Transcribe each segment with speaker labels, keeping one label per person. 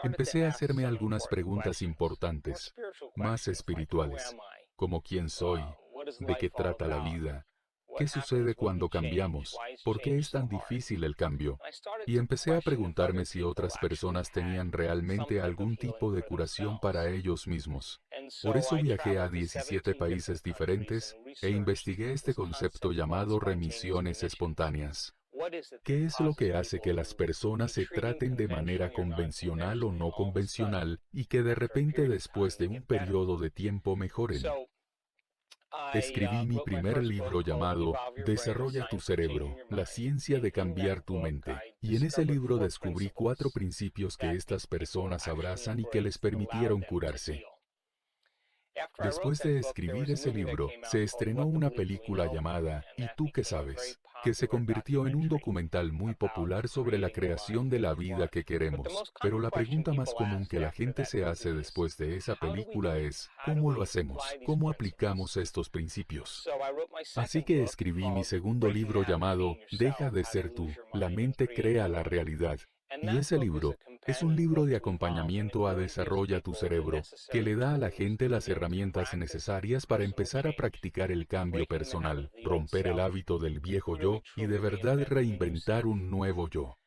Speaker 1: Empecé a hacerme algunas preguntas importantes, más espirituales, como quién soy, de qué trata la vida, qué sucede cuando cambiamos, por qué es tan difícil el cambio. Y empecé a preguntarme si otras personas tenían realmente algún tipo de curación para ellos mismos. Por eso viajé a 17 países diferentes e investigué este concepto llamado remisiones espontáneas. ¿Qué es lo que hace que las personas se traten de manera convencional o no convencional y que de repente después de un periodo de tiempo mejoren? Escribí mi primer libro llamado Desarrolla tu cerebro, la ciencia de cambiar tu mente. Y en ese libro descubrí 4 principios que estas personas abrazan y que les permitieron curarse. Después de escribir ese libro, se estrenó una película llamada ¿Y tú qué sabes?, que se convirtió en un documental muy popular sobre la creación de la vida que queremos. Pero la pregunta más común que la gente se hace después de esa película es, ¿cómo lo hacemos? ¿Cómo aplicamos estos principios? Así que escribí mi segundo libro llamado Deja de ser tú, la mente crea la realidad. Y ese libro es un libro de acompañamiento a Desarrolla tu cerebro, que le da a la gente las herramientas necesarias para empezar a practicar el cambio personal, romper el hábito del viejo yo y de verdad reinventar un nuevo yo.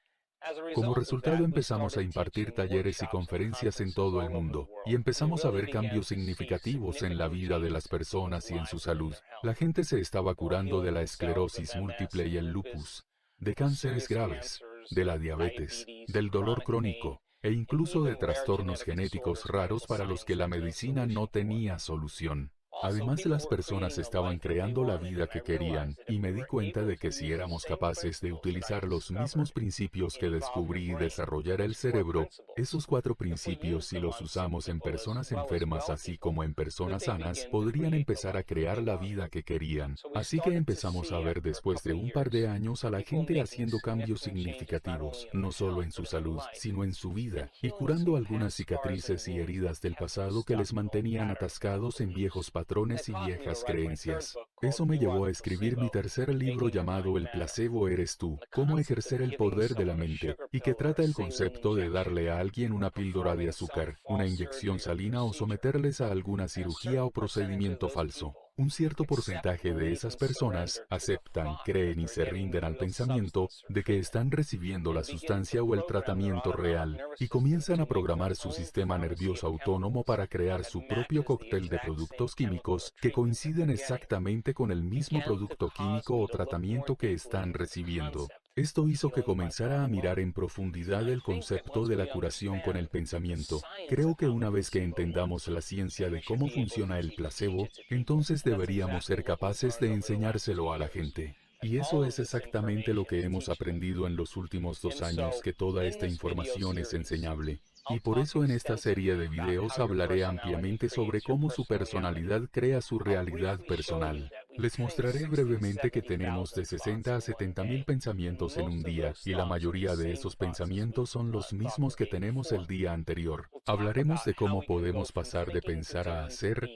Speaker 1: Como resultado empezamos a impartir talleres y conferencias en todo el mundo, y empezamos a ver cambios significativos en la vida de las personas y en su salud. La gente se estaba curando de la esclerosis múltiple y el lupus, de cánceres graves, de la diabetes, del dolor crónico, e incluso de trastornos genéticos raros para los que la medicina no tenía solución. Además, las personas estaban creando la vida que querían, y me di cuenta de que si éramos capaces de utilizar los mismos principios que descubrí y desarrollar el cerebro, esos 4 principios, si los usamos en personas enfermas así como en personas sanas, podrían empezar a crear la vida que querían. Así que empezamos a ver después de un par de años a la gente haciendo cambios significativos, no solo en su salud, sino en su vida, y curando algunas cicatrices y heridas del pasado que les mantenían atascados en viejos patrones y viejas creencias. Eso me llevó a escribir mi tercer libro llamado El placebo eres tú, cómo ejercer el poder de la mente, y que trata el concepto de darle a alguien una píldora de azúcar, una inyección salina o someterles a alguna cirugía o procedimiento falso. Un cierto porcentaje de esas personas aceptan, creen y se rinden al pensamiento de que están recibiendo la sustancia o el tratamiento real, y comienzan a programar su sistema nervioso autónomo para crear su propio cóctel de productos químicos que coinciden exactamente con el mismo producto químico o tratamiento que están recibiendo. Esto hizo que comenzara a mirar en profundidad el concepto de la curación con el pensamiento. Creo que una vez que entendamos la ciencia de cómo funciona el placebo, entonces deberíamos ser capaces de enseñárselo a la gente. Y eso es exactamente lo que hemos aprendido en los últimos 2 años, que toda esta información es enseñable. Y por eso en esta serie de videos hablaré ampliamente sobre cómo su personalidad crea su realidad personal. Les mostraré brevemente que tenemos de 60 a 70 mil pensamientos en un día, y la mayoría de esos pensamientos son los mismos que tenemos el día anterior. Hablaremos de cómo podemos pasar de pensar a hacer,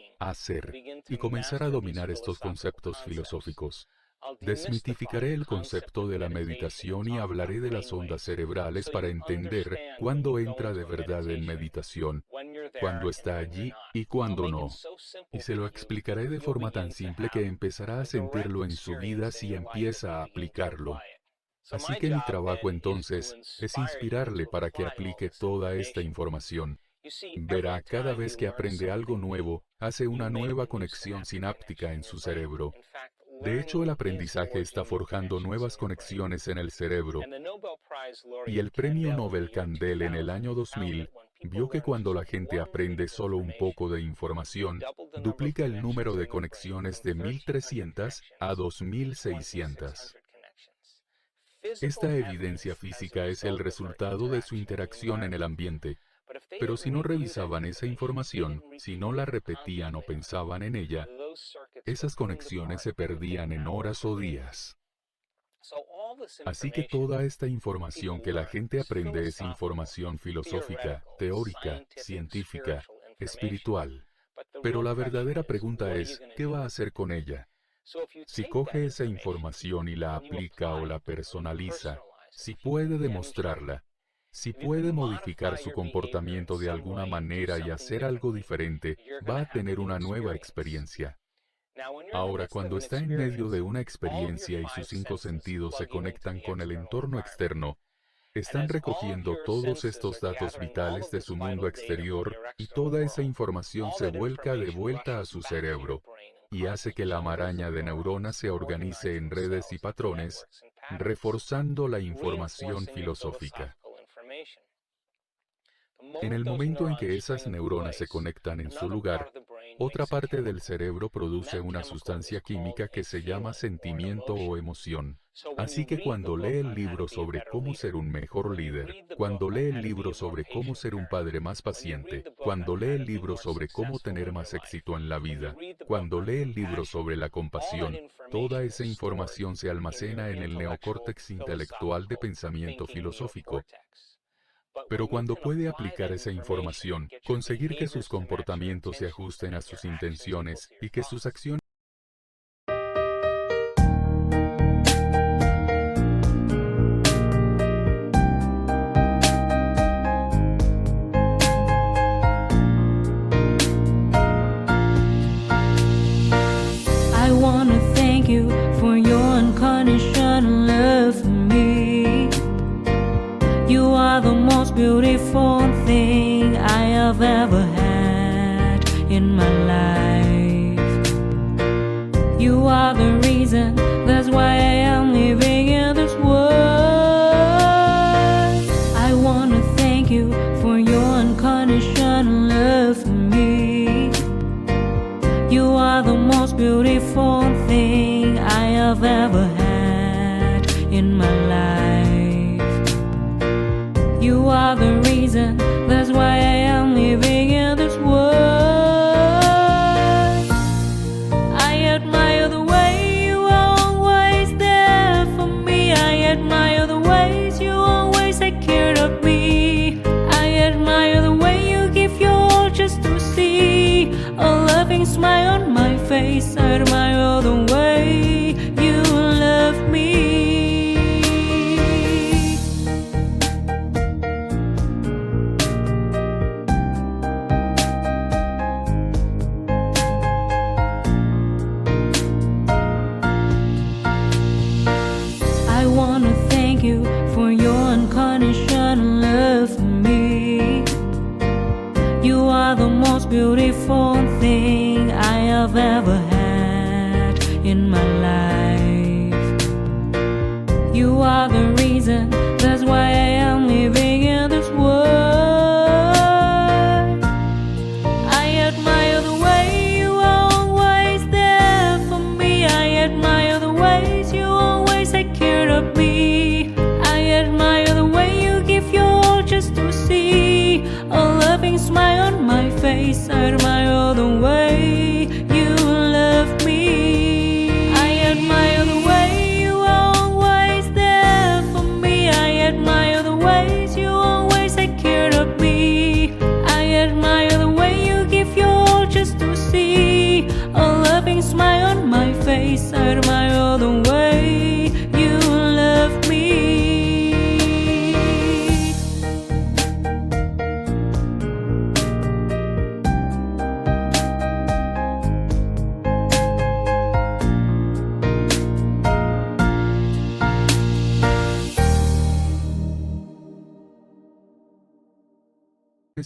Speaker 1: y comenzar a dominar estos conceptos filosóficos. Desmitificaré el concepto de la meditación y hablaré de las ondas cerebrales para entender cuándo entra de verdad en meditación, cuándo está allí y cuándo no. Y se lo explicaré de forma tan simple que empezará a sentirlo en su vida si empieza a aplicarlo. Así que mi trabajo entonces es inspirarle para que aplique toda esta información. Verá, cada vez que aprende algo nuevo, hace una nueva conexión sináptica en su cerebro. De hecho, el aprendizaje está forjando nuevas conexiones en el cerebro, y el premio Nobel Candel en el año 2000 vio que cuando la gente aprende solo un poco de información, duplica el número de conexiones de 1.300 a 2.600. Esta evidencia física es el resultado de su interacción en el ambiente. Pero si no revisaban esa información, si no la repetían o pensaban en ella, esas conexiones se perdían en horas o días. Así que toda esta información que la gente aprende es información filosófica, teórica, científica, espiritual. Pero la verdadera pregunta es, ¿qué va a hacer con ella? Si coge esa información y la aplica o la personaliza, si puede demostrarla, Si puede modificar su comportamiento de alguna manera y hacer algo diferente, va a tener una nueva experiencia. Ahora, cuando está en medio de una experiencia y sus 5 sentidos se conectan con el entorno externo, están recogiendo todos estos datos vitales de su mundo exterior y toda esa información se vuelca de vuelta a su cerebro y hace que la maraña de neuronas se organice en redes y patrones, reforzando la información filosófica. En el momento en que esas neuronas se conectan en su lugar, otra parte del cerebro produce una sustancia química que se llama sentimiento o emoción. Así que cuando lee el libro sobre cómo ser un mejor líder, cuando lee el libro sobre cómo ser un padre más paciente, cuando lee el libro sobre cómo tener más éxito en la vida, cuando lee el libro sobre la compasión, toda esa información se almacena en el neocórtex intelectual de pensamiento filosófico. Pero cuando puede aplicar esa información, conseguir que sus comportamientos se ajusten a sus intenciones y que sus acciones
Speaker 2: I wanna thank you for your unconditional love for me. You are the most beautiful thing I have ever had in my life. You are the reason, that's why I am living in this world. I wanna thank you for your unconditional love for me. You are the most beautiful thing I have ever had in my life. You are the reason, that's why I am living in this world. I admire the way you are always there for me. I admire the ways you always take care of me. I admire the way you give your all just to see a loving smile on my face. I admire the way you love me. I wanna thank you for your unconditional love for me. You are the most beautiful thing I have ever had in my life. You are the reason, that's why I am living in this world. I admire the way you are always there for me. I admire the ways you always take care of me. I admire the way you give your all just to see a loving smile on my face. I admire the way you love me. I admire the way you are always there for me. I admire the ways you always take care of me. I admire the way you give your all just to see a loving smile on my face. I admire the way you love me.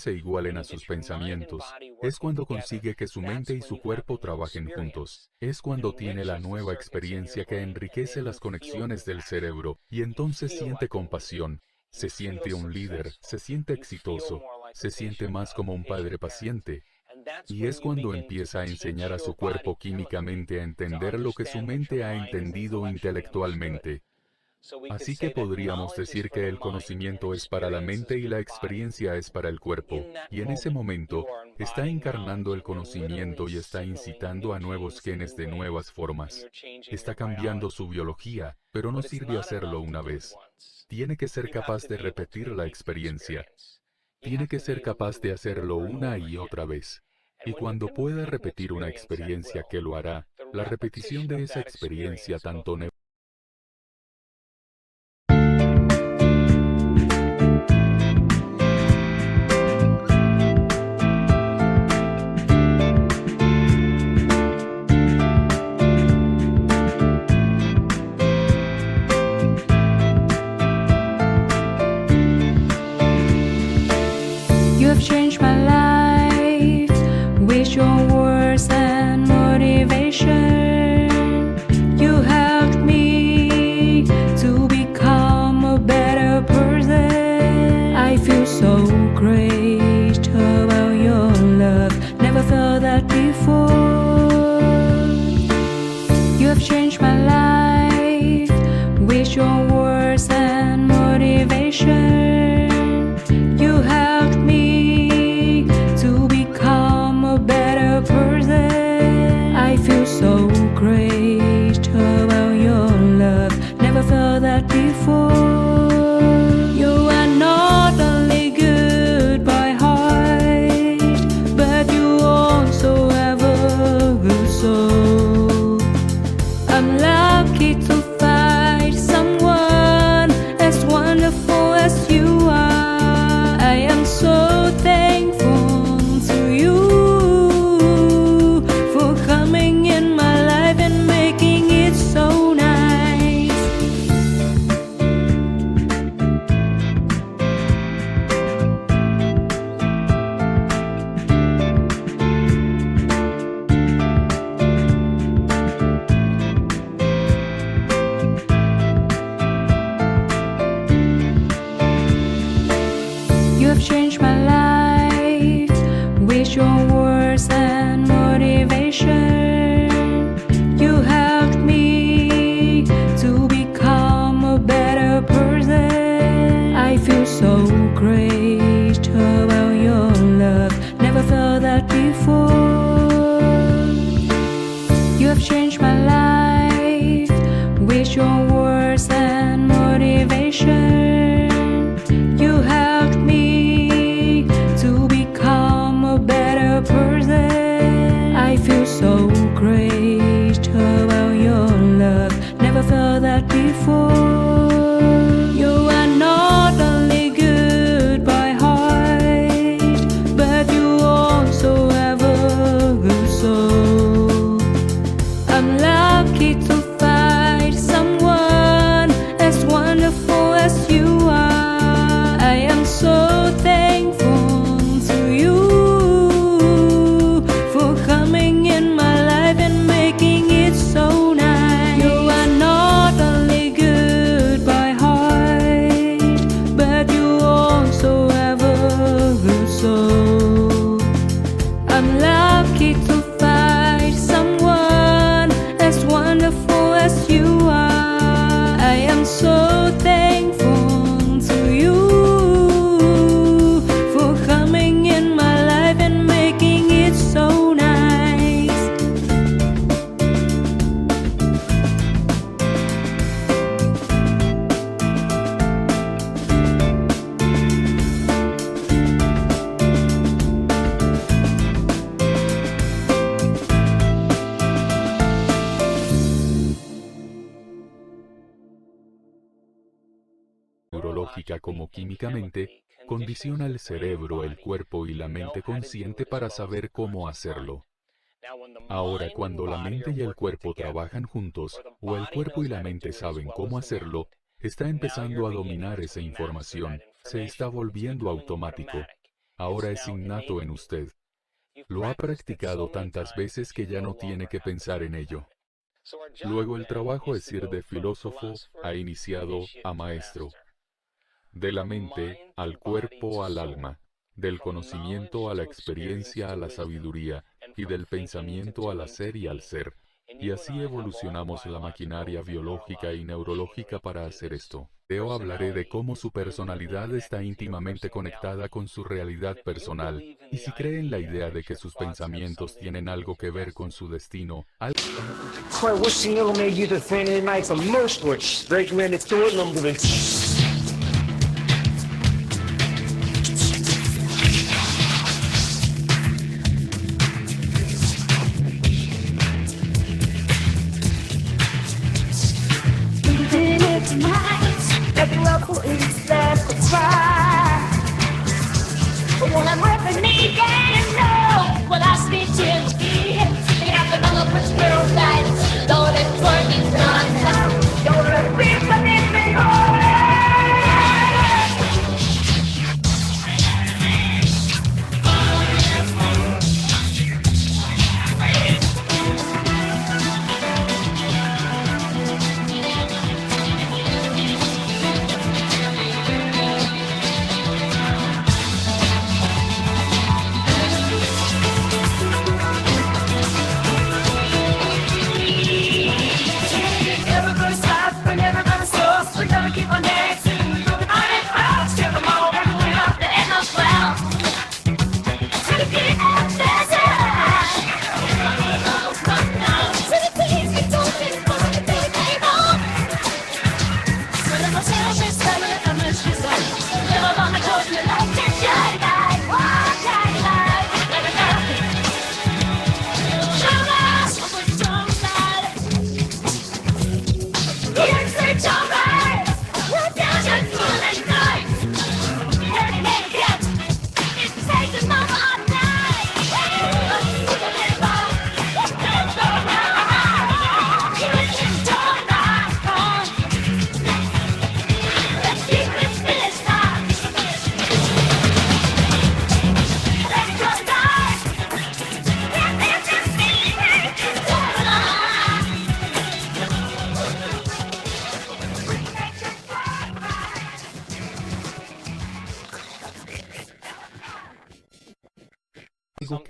Speaker 1: se igualen a sus pensamientos. Es cuando consigue que su mente y su cuerpo trabajen juntos. Es cuando tiene la nueva experiencia que enriquece las conexiones del cerebro y entonces siente compasión. Se siente un líder, se siente exitoso, se siente más como un padre paciente. Y es cuando empieza a enseñar a su cuerpo químicamente a entender lo que su mente ha entendido intelectualmente. Así que podríamos decir que el conocimiento es para la mente y la experiencia es para el cuerpo, y en ese momento está encarnando el conocimiento y está incitando a nuevos genes de nuevas formas. Está cambiando su biología, pero no sirve hacerlo una vez. Tiene que ser capaz de repetir la experiencia. Tiene que ser capaz de hacerlo una y otra vez. Y cuando pueda repetir una experiencia que lo hará, la repetición de esa experiencia tanto
Speaker 2: your words and motivation. You helped me to become a better person. I feel so great about your love. Never felt that before. You have changed my life with your words and motivation. You helped me to become a better person. I feel so great about your love. Never felt that before. You are not only good by heart, but you also have a good soul. I'm lucky to find someone as wonderful as you are. I am so thankful to you for coming in my life and making it so nice. You have changed my life with your words and motivation. You helped me to become a better person. I feel so great about your love. Never felt that before. You have changed my life with your words and motivation. You helped me to become a better person. I feel so great about your love. Never felt that before. You are not only good by heart, but you also have a good soul. I'm lucky to find someone as wonderful as you are. I am so thankful to you for coming in my life and making it so nice. You are not only good by heart, but you also have a good soul. I'm lucky to find someone as wonderful as you are. I am so thankful to you for coming in my life and making it so nice.
Speaker 1: Neurológica como químicamente, condiciona el cerebro, el cuerpo y la mente consciente para saber cómo hacerlo. Ahora, cuando la mente y el cuerpo trabajan juntos, o el cuerpo y la mente saben cómo hacerlo, está empezando a dominar esa información, se está volviendo automático. Ahora es innato en usted. Lo ha practicado tantas veces que ya no tiene que pensar en ello. Luego el trabajo es ir de filósofo a iniciado a maestro. De la mente al cuerpo al alma, del conocimiento a la experiencia a la sabiduría, y del pensamiento al hacer y al ser. Y así evolucionamos la maquinaria biológica y neurológica para hacer esto. Yo hablaré de cómo su personalidad está íntimamente conectada con su realidad personal, y si cree en la idea de que sus pensamientos tienen algo que ver con su destino,
Speaker 3: Quite wishing you made you the fan and night for most which they can it's to it number.
Speaker 4: When I'm ripping me down, no, well I speak to you. They have the number for squirrel lights, though it's working on. You're a beast of it,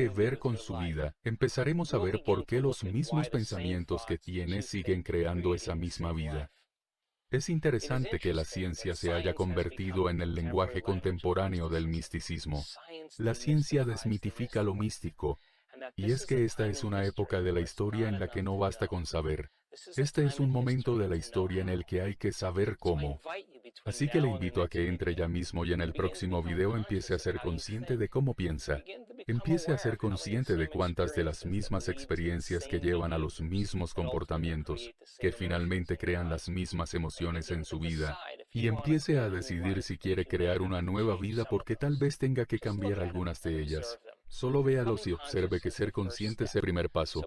Speaker 1: que ver con su vida, empezaremos a ver por qué los mismos pensamientos que tiene siguen creando esa misma vida. Es interesante que la ciencia se haya convertido en el lenguaje contemporáneo del misticismo. La ciencia desmitifica lo místico, y es que esta es una época de la historia en la que no basta con saber. Este es un momento de la historia en el que hay que saber cómo. Así que le invito a que entre ya mismo y en el próximo video empiece a ser consciente de cómo piensa. Empiece a ser consciente de cuántas de las mismas experiencias que llevan a los mismos comportamientos, que finalmente crean las mismas emociones en su vida, y empiece a decidir si quiere crear una nueva vida porque tal vez tenga que cambiar algunas de ellas. Solo véalos y observe que ser consciente es el primer paso.